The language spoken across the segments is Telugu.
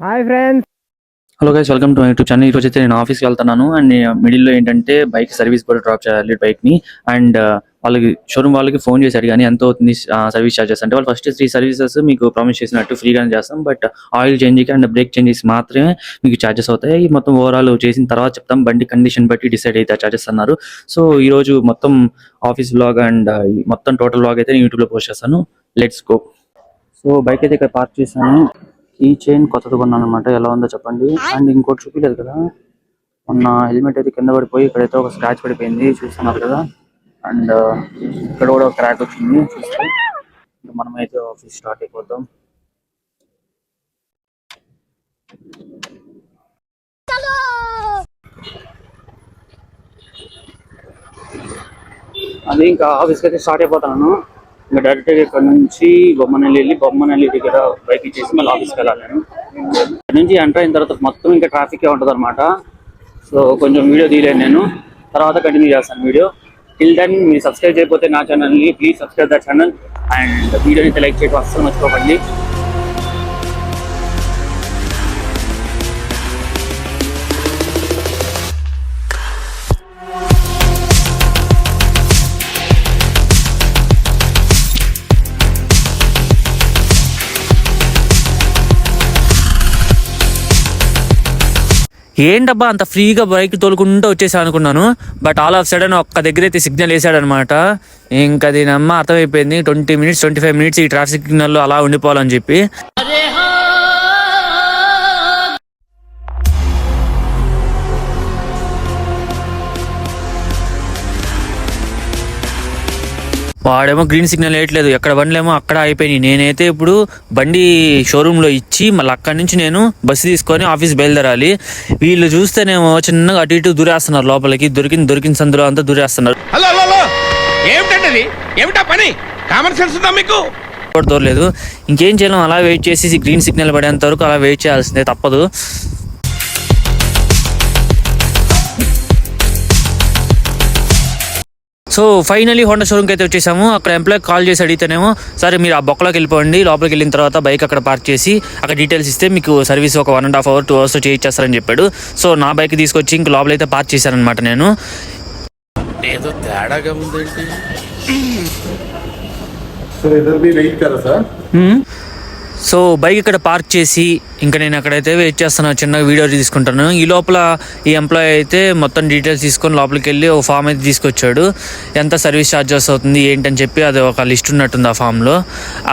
Hi friends. Hello guys, welcome to my YouTube channel. ఈరోజు అయితే నేను ఆఫీస్కి వెళ్తున్నాను అండ్ మిడిల్లో ఏంటంటే బైక్ సర్వీస్ కూడా డ్రాప్ చేయాలి బైక్ని. అండ్ వాళ్ళకి షోరూమ్ వాళ్ళకి ఫోన్ చేశాడు కానీ ఎంత అవుతుంది సర్వీస్ ఛార్జెస్ అంటే వాళ్ళు ఫస్ట్ 3 సర్వీసెస్ మీకు ప్రామిస్ చేసినట్టు ఫ్రీగానే చేస్తాం. బట్ ఆయిల్ చేంజ్కి అండ్ బ్రేక్ చేంజెస్ మాత్రమే మీకు ఛార్జెస్ అవుతాయి. మొత్తం ఓవరాల్ చేసిన తర్వాత చెప్తాం, బండి కండిషన్ బట్టి డిసైడ్ అయితే ఛార్జెస్ అన్నారు. సో ఈరోజు మొత్తం ఆఫీస్ బ్లాగ్ అండ్ మొత్తం టోటల్ బ్లాగ్ అయితే నేను యూట్యూబ్లో పోస్ట్ చేస్తాను. Let's go. సో బైక్ అయితే ఇక్కడ పార్క్ చేశాను. ఈ చైన్ కొత్తది కొన్నాను అనమాట. ఎలా ఉందో చెప్పండి. అండ్ ఇంకోటి చూపించలేదు కదా, మొన్న హెల్మెట్ అయితే కింద పడిపోయి ఇక్కడైతే ఒక స్క్రాచ్ పడిపోయింది చూస్తున్నారు కదా. అండ్ ఇక్కడ కూడా ఒక క్రాక్ వచ్చింది చూస్తే. మనమైతే ఆఫీస్ స్టార్ట్ అయిపోతాం. అది ఇంకా ఆఫీస్కి అయితే స్టార్ట్ అయిపోతాను. ఇంకా డైరెక్ట్గా ఇక్కడ నుంచి బొమ్మనల్లి దగ్గర బైక్ ఇచ్చేసి మళ్ళీ ఆఫీస్కి వెళ్ళాలి. నేను ఇక్కడ నుంచి ఎంటర్ అయిన తర్వాత మొత్తం ఇంకా ట్రాఫిక్ ఉంటుంది అనమాట. సో కొంచెం వీడియో తీయలేను, నేను తర్వాత కంటిన్యూ చేస్తాను వీడియో. టిల్ దెన్ మీరు సబ్స్క్రైబ్ చేయకపోతే నా ఛానల్ని please subscribe the channel and వీడియోని అయితే లైక్ చేయడం అస్సలు మర్చిపోకండి. ఏంటబ్బా అంత ఫ్రీగా బైక్ తోలుకుంటూ వచ్చేసా అనుకున్నాను. బట్ ఆల్ ఆఫ్ సడన్ ఒక్క దగ్గర అయితే సిగ్నల్ వేసాడనమాట. ఇంకా దీని అమ్మ అర్థమైపోయింది 20 మినిట్స్ 25 మినిట్స్ ఈ ట్రాఫిక్ సిగ్నల్లో అలా ఉండిపోవాలని చెప్పి. వాడేమో గ్రీన్ సిగ్నల్ వేయట్లేదు, ఎక్కడ బండ్లేమో అక్కడ అయిపోయినాయి. నేనైతే ఇప్పుడు బండి షోరూంలో ఇచ్చి మళ్ళీ అక్కడి నుంచి నేను బస్సు తీసుకొని ఆఫీస్ బయలుదేరాలి. వీళ్ళు చూస్తేనేమో చిన్నగా అటు ఇటు దూరేస్తున్నారు లోపలికి. దొరికిన సందులో అంతా దూరేస్తున్నారు. దూరలేదు. ఇంకేం చేయలేం, అలా వెయిట్ చేసి గ్రీన్ సిగ్నల్ పడేంత వరకు అలా వెయిట్ చేయాల్సిందే, తప్పదు. సో ఫైనలీ హోండా షోరూమ్కి అయితే వచ్చేసాము. అక్కడ ఎంప్లాయ్ కాల్ చేసి అడిగితేనేమో సరే మీరు ఆ బొక్కలోకి వెళ్ళిపోండి, లోపలికి వెళ్ళిన తర్వాత బైక్ అక్కడ పార్క్ చేసి అక్కడ డీటెయిల్స్ ఇస్తే మీకు సర్వీస్ ఒక 1.5 hour 2 hours చేయించేస్తారని చెప్పాడు. సో నా బైక్ తీసుకొచ్చి ఇంక లోపలైతే పార్క్ చేశానమాట. నేను ఏదో తేడాగా ఉందేంటి. సో బైక్ ఇక్కడ పార్క్ చేసి ఇంకా నేను అక్కడైతే వెయిట్ చేస్తున్నాను, చిన్నగా వీడియో తీసుకుంటాను. ఈ లోపల ఈ ఎంప్లాయీ అయితే మొత్తం డీటెయిల్స్ తీసుకొని లోపలికి వెళ్ళి ఒక ఫామ్ అయితే తీసుకొచ్చాడు. ఎంత సర్వీస్ ఛార్జెస్ అవుతుంది ఏంటని చెప్పి అది ఒక లిస్ట్ ఉన్నట్టుంది ఆ ఫామ్లో.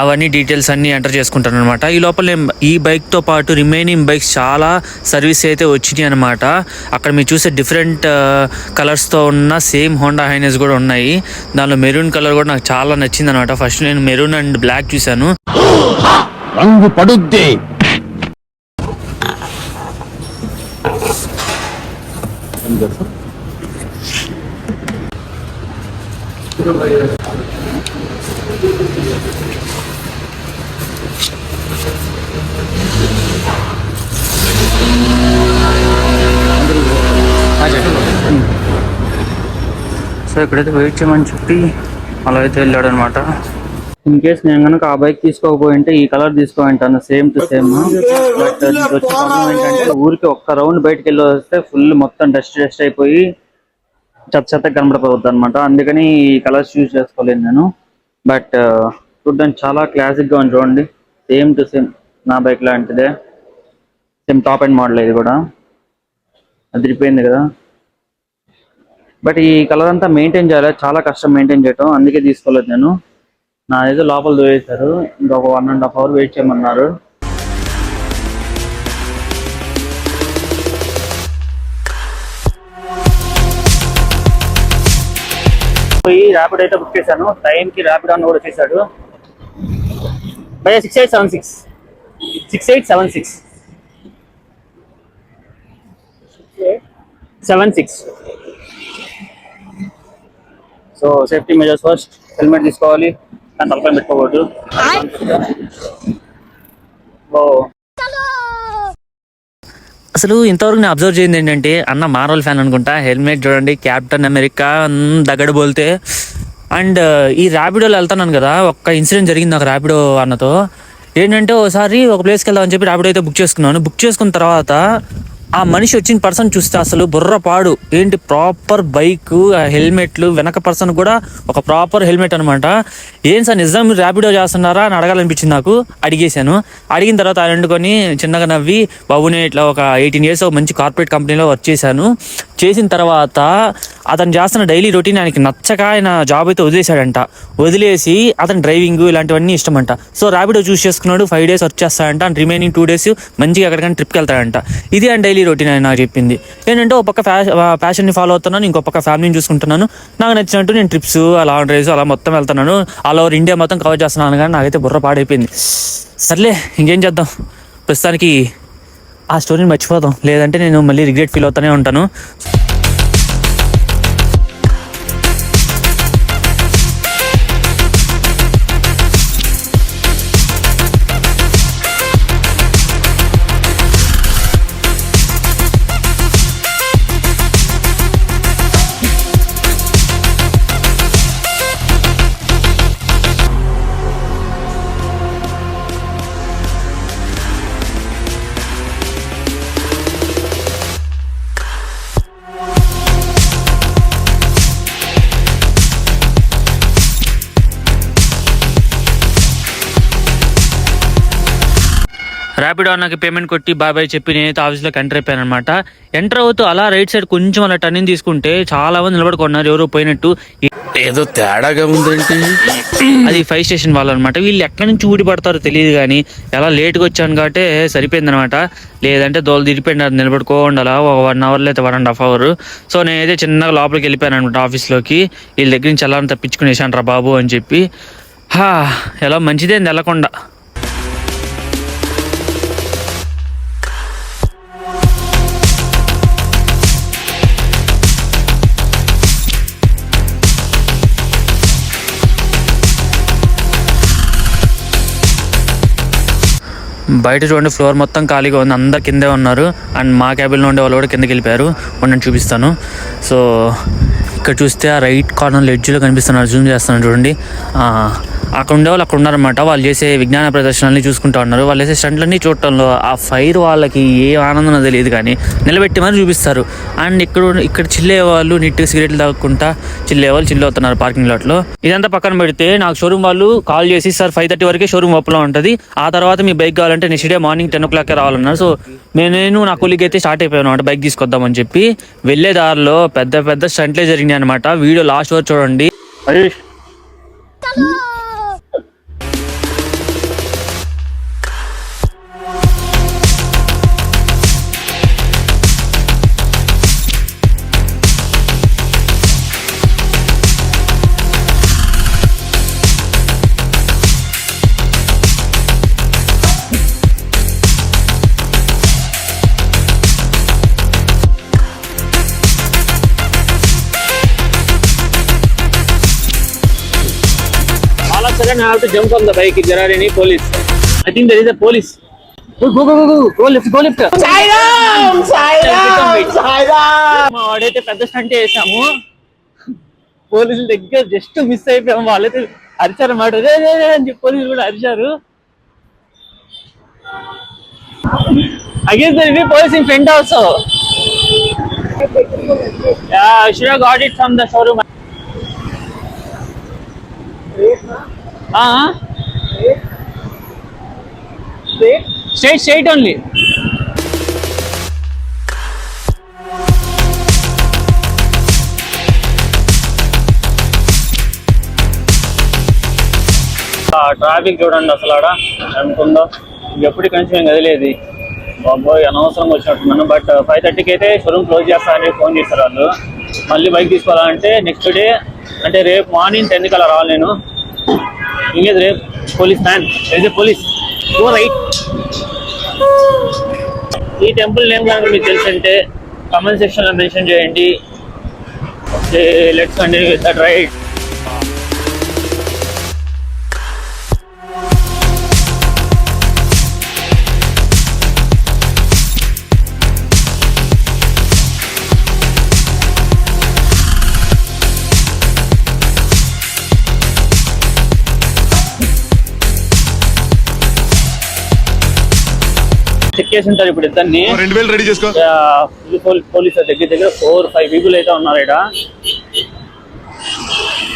అవన్నీ డీటెయిల్స్ అన్నీ ఎంటర్ చేసుకుంటాను అనమాట. ఈ లోపల ఈ బైక్తో పాటు రిమైనింగ్ బైక్స్ చాలా సర్వీస్ అయితే వచ్చినాయి అనమాట. అక్కడ మీరు చూసే డిఫరెంట్ కలర్స్తో ఉన్న సేమ్ హోండా హైనస్ కూడా ఉన్నాయి. దానిలో మెరూన్ కలర్ కూడా నాకు చాలా నచ్చింది అనమాట. ఫస్ట్ నేను మెరూన్ అండ్ బ్లాక్ చూశాను. రంగు పడుద్ది. సో ఇక్కడైతే వెయిట్ చేయమని చెప్పి అలా అయితే వెళ్ళాడు అనమాట. ఇన్ కేస్ నేను కనుక ఆ బైక్ తీసుకోకపోయింటే ఈ కలర్ తీసుకోంటాను, సేమ్ టు సేమ్. బట్ వచ్చే ప్రాబ్లం ఏంటంటే ఊరికి ఒక్క రౌండ్ బయటకు వెళ్ళి వస్తే ఫుల్ మొత్తం డస్ట్ అయిపోయి చెత్త కనబడిపోవద్దు అనమాట. అందుకని ఈ కలర్స్ యూజ్ చేసుకోలేదు నేను. బట్ చూడడానికి చాలా క్లాసిక్గా ఉంది చూడండి, సేమ్ టు సేమ్ నా బైక్ లాంటిదే, సేమ్ టాప్ అండ్ మోడల్. ఇది కూడా అదిరిపోయింది కదా. బట్ ఈ కలర్ అంతా మెయింటైన్ చేయాలి, చాలా కష్టం మెయింటైన్ చేయటం, అందుకే తీసుకోలేదు నేను. నా ఏదో లోపల దూరేశారు, ఇంకొక 1.5 hour వెయిట్ చేయమన్నారు. పోయి ర్యాపిడ్ అయితే బుక్ చేశాను. టైంకి ర్యాపిడ్ అని కూడా వచ్చేసాడు. 6876 6876 76. So safety measures first, helmet తీసుకోవాలి, కానీ తలపై పెట్టుకోకూడదు. అసలు ఇంతవరకు నేను అబ్జర్వ్ చేయింది ఏంటంటే, అన్న మార్వల్ ఫ్యాన్ అనుకుంటా, హెల్మెట్ చూడండి, క్యాప్టెన్ అమెరికా దగడ బోల్తే. అండ్ ఈ ర్యాపిడోలో వెళ్తున్నాను కదా, ఒక్క ఇన్సిడెంట్ జరిగింది నాకు ర్యాపిడో అన్నతో. ఏంటంటే ఒకసారి ఒక ప్లేస్కి వెళ్దాం అని చెప్పి ర్యాపిడో అయితే బుక్ చేసుకున్నాను. బుక్ చేసుకున్న తర్వాత ఆ మనిషి వచ్చిన పర్సన్ చూస్తే అసలు బుర్రపాడు ఏంటి, ప్రాపర్ బైక్, హెల్మెట్లు, వెనక పర్సన్ కూడా ఒక ప్రాపర్ హెల్మెట్ అనమాట. ఏం సార్ నిజం మీరు ర్యాపిడో చేస్తున్నారా అని అడగాలనిపించింది నాకు. అడిగేశాను. అడిగిన తర్వాత ఆయన వండుకొని చిన్నగా నవ్వి, బాబుని ఇట్లా ఒక 18 years ఒక మంచి కార్పొరేట్ కంపెనీలో వర్క్ చేశాను. చేసిన తర్వాత అతను చేస్తున్న డైలీ రొటీన్ ఆయనకి నచ్చక ఆయన జాబ్ అయితే వదిలేశాడంట. వదిలేసి అతను డ్రైవింగ్ ఇలాంటివన్నీ ఇష్టమంట. సో ర్యాపిడో చూస్ చేసుకున్నాడు. 5 days వర్క్ చేస్తాడంట. అండ్ రిమైనింగ్ 2 days మంచిగా ఎక్కడికైనా ట్రిప్కి వెళ్తాడంట. ఇది ఆయన డైలీ రొటీన్ ఆయన నాకు చెప్పింది. ఏంటంటే ఒక పక్క ఫ్యాషన్ని ఫాలో అవుతున్నాను, ఇంకో పక్క ఫ్యామిలీని చూసుకుంటున్నాను. నాకు నచ్చినట్టు నేను ట్రిప్స్, లాంగ్ డ్రైవ్స్ అలా మొత్తం వెళ్తున్నాను. ఆల్ ఓవర్ ఇండియా మొత్తం కవర్ చేస్తున్నాను. కానీ నాకైతే బుర్ర పాడైపోయింది. సర్లే ఇంకేం చేద్దాం, ప్రస్తుతానికి ఆ స్టోరీని మర్చిపోదాం. లేదంటే నేను మళ్ళీ రిగ్రెట్ ఫీల్ అవుతూనే ఉంటాను. ర్యాపిడో అన్నకి పేమెంట్ కొట్టి బాయ్ చెప్పి నేనైతే ఆఫీస్లోకి ఎంటర్ అయిపోయాను అనమాట. ఎంటర్ అవుతూ అలా రైట్ సైడ్ కొంచెం అలా టర్నింగ్ తీసుకుంటే చాలా మంది నిలబడుకున్నారు, ఎవరో పోయినట్టు. ఏదో తేడాగా ఉందేంటి? అది 5 station వాళ్ళు అనమాట. వీళ్ళు ఎక్కడి నుంచి ఊడి పడతారో తెలియదు, కానీ ఎలా లేట్గా వచ్చాను కాబట్టి సరిపోయింది అనమాట. లేదంటే దోలు తిరిగిపోయినారు నిలబడుకోండి అలా ఒక 1 hour లేదా 1.5 hour. సో నేనైతే చిన్నగా లోపలికి వెళ్ళిపోయాను అనమాట ఆఫీస్లోకి. వీళ్ళ దగ్గర నుంచి ఎలా తప్పించుకునేసాను రా బాబు అని చెప్పి. ఎలా మంచిదేంది వెళ్ళకుండా. బయట చూడండి, ఫ్లోర్ మొత్తం ఖాళీగా ఉంది, అందరు కిందే ఉన్నారు. అండ్ మా క్యాబిన్లో ఉండే వాళ్ళు కూడా కిందకి వెళ్ళిపోయారు. ఉండండి చూపిస్తాను. సో ఇక్కడ చూస్తే ఆ రైట్ కార్నర్లో ఎడ్జ్లో కనిపిస్తున్నారు, జూమ్ చేస్తున్నాను చూడండి. అక్కడ ఉండేవాళ్ళు అక్కడ ఉన్నారనమాట. వాళ్ళు చేసే విజ్ఞాన ప్రదర్శనల్ని చూసుకుంటూ ఉన్నారు. వాళ్ళు చేసే స్టంట్లన్నీ చూడటంలో ఆ ఫైర్ వాళ్ళకి ఏ ఆనందం తెలియదు, కానీ నిలబెట్టి మరి చూపిస్తారు. అండ్ ఇక్కడ చిల్లే వాళ్ళు నీట్గా సిగరెట్లు తాగకుండా చిల్లే అవుతున్నారు పార్కింగ్ లాట్లో. ఇదంతా పక్కన పెడితే నాకు షోరూమ్ వాళ్ళు కాల్ చేసి, సార్ 5:30 వరకే షోరూమ్ ఓపెన్ ఉంటుంది, ఆ తర్వాత మీ బైక్ కావాలంటే నెక్స్ట్ డే మార్నింగ్ 10 o'clock రావాలన్నారు. సో నేను నా కూలికి అయితే స్టార్ట్ అయిపోయాను అనమాట బైక్ తీసుకొద్దామని చెప్పి. వెళ్ళే దారిలో పెద్ద పెద్ద స్టంట్లే జరిగినాయి అనమాట. వీడియో లాస్ట్ వరకు చూడండి. I have to jump on the bike if there are any police. I think there is a police. Go left. Sairam! వాడైతే పెద్ద స్టంట్ వేసాము. పోలీసుల దగ్గర జస్ట్ మిస్ అయిపోయాము. వాళ్ళైతే అరిచారు అన్నమాట, అని చెప్పి పోలీసులు కూడా అరిచారు. Against the police in front also. Yeah, I should have got it from the showroom. Straight only. Traffic చూడండి అసలు ఆడ అనుకుందో ఎప్పుడు కొంచెం కదిలేదు. బాబోయ్ అనవసరంగా వచ్చినట్టున్నాను. బట్ 5:30కి అయితే షోరూమ్ క్లోజ్ చేస్తారని ఫోన్ చేశారు వాళ్ళు. మళ్ళీ బైక్ తీసుకోవాలంటే నెక్స్ట్ డే అంటే రేపు మార్నింగ్ 10కి అలా రావాలి నేను. ఇంకేది రేపు policeman police go right. ఈ టెంపుల్ నేమ్ కనుక మీకు తెలుసంటే కామెంట్ సెక్షన్లో మెన్షన్ చేయండి. Okay, let's continue with that right. Check చేసి ఉంటారు ఇప్పుడు ఇద్దరిని. 2000 రెడీ చేసుకో. పోలీసులు దగ్గర 4-5 పీపుల్ అయితే ఉన్నారు ఇక్కడ.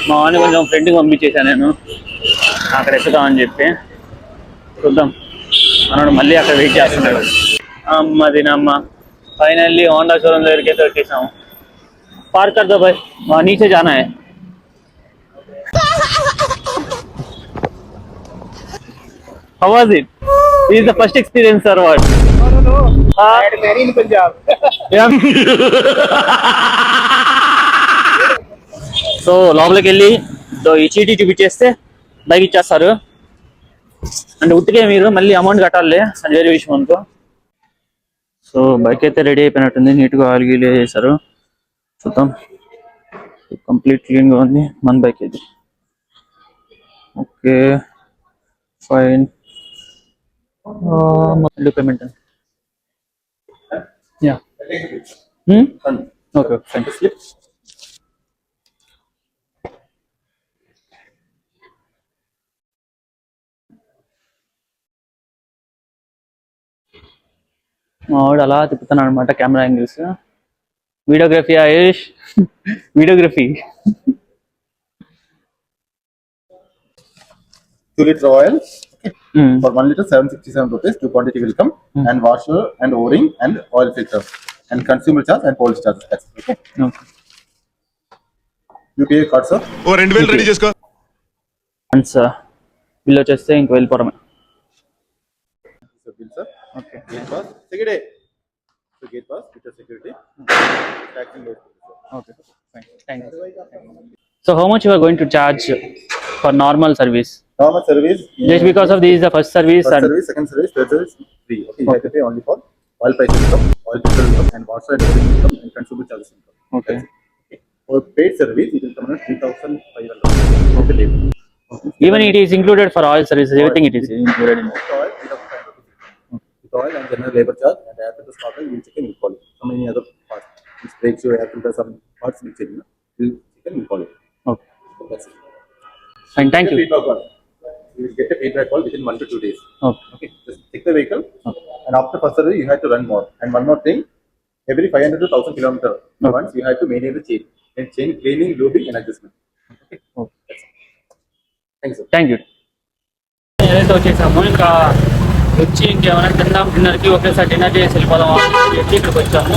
మా వాడిని కొంచెం ఫ్రెండ్కి పంపించేసాను నేను అక్కడ ఎక్కుతామని చెప్పి. చూద్దాం అన్నాడు, మళ్ళీ అక్కడ వెయిట్ చేస్తున్నాడు. అమ్మ దీనమ్మ, फाइनली होंडा शोरूम लेके तो कैसा हूँ पार कर दो भाई, वहाँ नीचे जाना है. How was it? This is the first experience or what? No. I had married in Punjab. Yeah. So లోపలికి వెళ్ళి ఈ చీటీ చూపించేస్తే బైక్ ఇచ్చేస్తారు. అంటే ఉట్టికే మీరు మళ్ళీ అమౌంట్ కట్టాలి, అది వేరే విషయం అనుకో. సో బైక్ అయితే రెడీ అయిపోయినట్టుంది, నీట్గా ఆయిల్ గీల్ చేశారు. చూద్దాం, కంప్లీట్ క్లీన్గా ఉంది మన బైక్ ఇది. Okay fine. మళ్ళీ పేమెంట్ యా ఓకే ఫైన్. మా వాడు అలా తిప్పుతున్నాడు అనమాట camera angles. Videography Ayush, videography. 2 liter oil for 1 liter 767 rupees. 2 quantity will come and washer and o-ring and oil filter and consumer charge and polish charge. That's it. Okay. UPI card sir. 2000 ready చేసుకో. అండ్ సార్ బిల్ వచ్చేస్తే ఇంక వెళ్ళిపోవడమే. Bill sir. Okay. Gate pass. Security. So gate pass with the security. Taxing load. Okay. Fine. Thank you. So how much you are going to charge for normal service? Normal service. Just because of this is the first service. First service, second service, third service, free. Okay. You have to pay only for oil price income, oil filter income, and water and everything income, and consumer charges income. Okay. For paid service, it will come at 3,500. Okay. Even it is included for oil services. Everything it is included in. Oil, 3,500. With oil and general labor charge, and after the starter, you will check in quality. Some any other parts, which brakes your air filter, some parts will check in. You will check in quality. Okay. That's it. Fine. Thank you. Feedback call. You will get a feedback call within 1 to 2 days. Okay. Okay. Just check the vehicle, and after first service, you have to run more. And one more thing, every 500 to 1,000 kilometer once, you have to maintain the chain. And chain cleaning, lubing, and adjustment. Okay. Okay. Thanks, sir. Thank you. ఏదైతే వచ్చేసాము ఇంకా వచ్చి ఇంకేమైనా తిందాం, డిన్నర్కి ఒకేసారి డిన్నర్ చేసి వెళ్ళిపోదాం ఇక్కడికి వచ్చాము.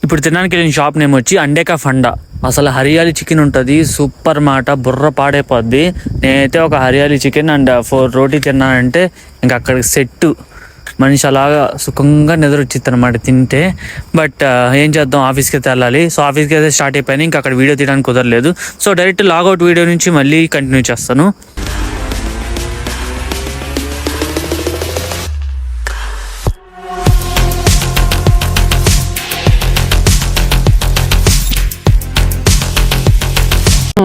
ఇప్పుడు తినడానికి వెళ్ళిన షాప్ నేమ్ వచ్చి అండేకా ఫండా. అసలు హరియాలి చికెన్ ఉంటుంది, సూపర్ మాట, బుర్ర పాడైపోద్ది. నేనైతే ఒక హరియాలి చికెన్ అండ్ 4 రోటీ తిన్నానంటే ఇంకా అక్కడికి సెట్. మనిషి అలాగా సుఖంగా నిద్రొచ్చిద్ది అనమాట తింటే. బట్ ఏం చేద్దాం, ఆఫీస్కి అయితే వెళ్ళాలి. సో ఆఫీస్కి అయితే స్టార్ట్ అయిపోయింది, ఇంకా అక్కడ వీడియో తీయడానికి కుదరలేదు. సో డైరెక్ట్ లాగౌట్ వీడియో నుంచి మళ్ళీ కంటిన్యూ చేస్తాను.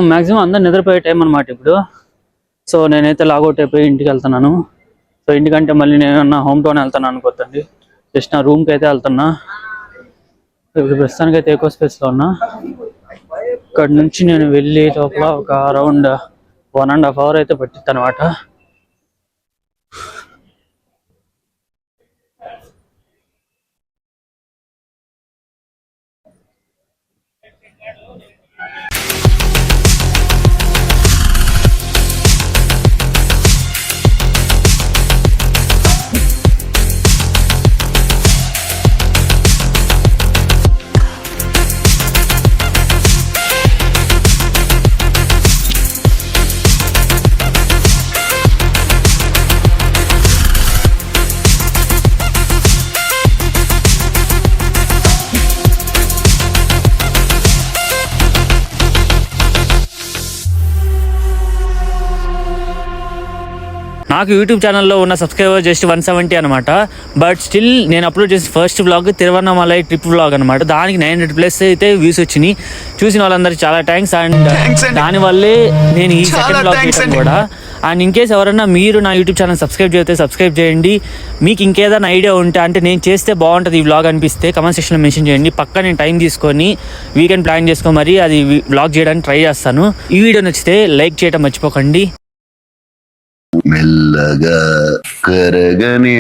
మ్యాక్సిమం అందరు నిద్రపోయే టైం అనమాట ఇప్పుడు. సో నేనైతే లాగౌట్ అయిపోయి ఇంటికి వెళ్తున్నాను. సో ఇంటికంటే మళ్ళీ నేను హోమ్ టౌన్ వెళ్తాను అనుకోద్దండి, జస్ట్ నా రూమ్కి అయితే వెళ్తున్నా. ఇప్పుడు ప్రస్తుతానికి అయితే ఎక్కువ స్పేస్లో ఉన్నా. ఇక్కడ నుంచి నేను వెళ్ళి లోపల ఒక అరౌండ్ 1.5 hours అయితే పట్టిద్ది అనమాట. నాకు యూట్యూబ్ ఛానల్లో ఉన్న సబ్స్క్రైబర్ జస్ట్ 170 అనమాట. బట్ స్టిల్ నేను అప్లోడ్ చేసిన first vlog Tiruvannamalai trip vlog అనమాట. దానికి 900+ అయితే వ్యూస్ వచ్చినాయి. చూసిన వాళ్ళందరికీ చాలా థ్యాంక్స్. అండ్ దానివల్లే నేను ఈ సెకండ్ వ్లాగ్ చేయడం కూడా. అండ్ ఇన్కేస్ ఎవరైనా మీరు నా యూట్యూబ్ ఛానల్ సబ్స్క్రైబ్ చేస్తే సబ్స్క్రైబ్ చేయండి. మీకు ఇంకేదైనా ఐడియా ఉంటే, అంటే నేను చేస్తే బాగుంటుంది ఈ వ్లాగ్ అనిపిస్తే కామెంట్ సెక్షన్లో మెన్షన్ చేయండి. పక్కా నేను టైం తీసుకొని వీకెండ్ ప్లాన్ చేసుకొని మరి అది వ్లాగ్ చేయడానికి ట్రై చేస్తాను. ఈ వీడియో నచ్చితే లైక్ చేయడం మర్చిపోకండి. మెల్లగా కరగని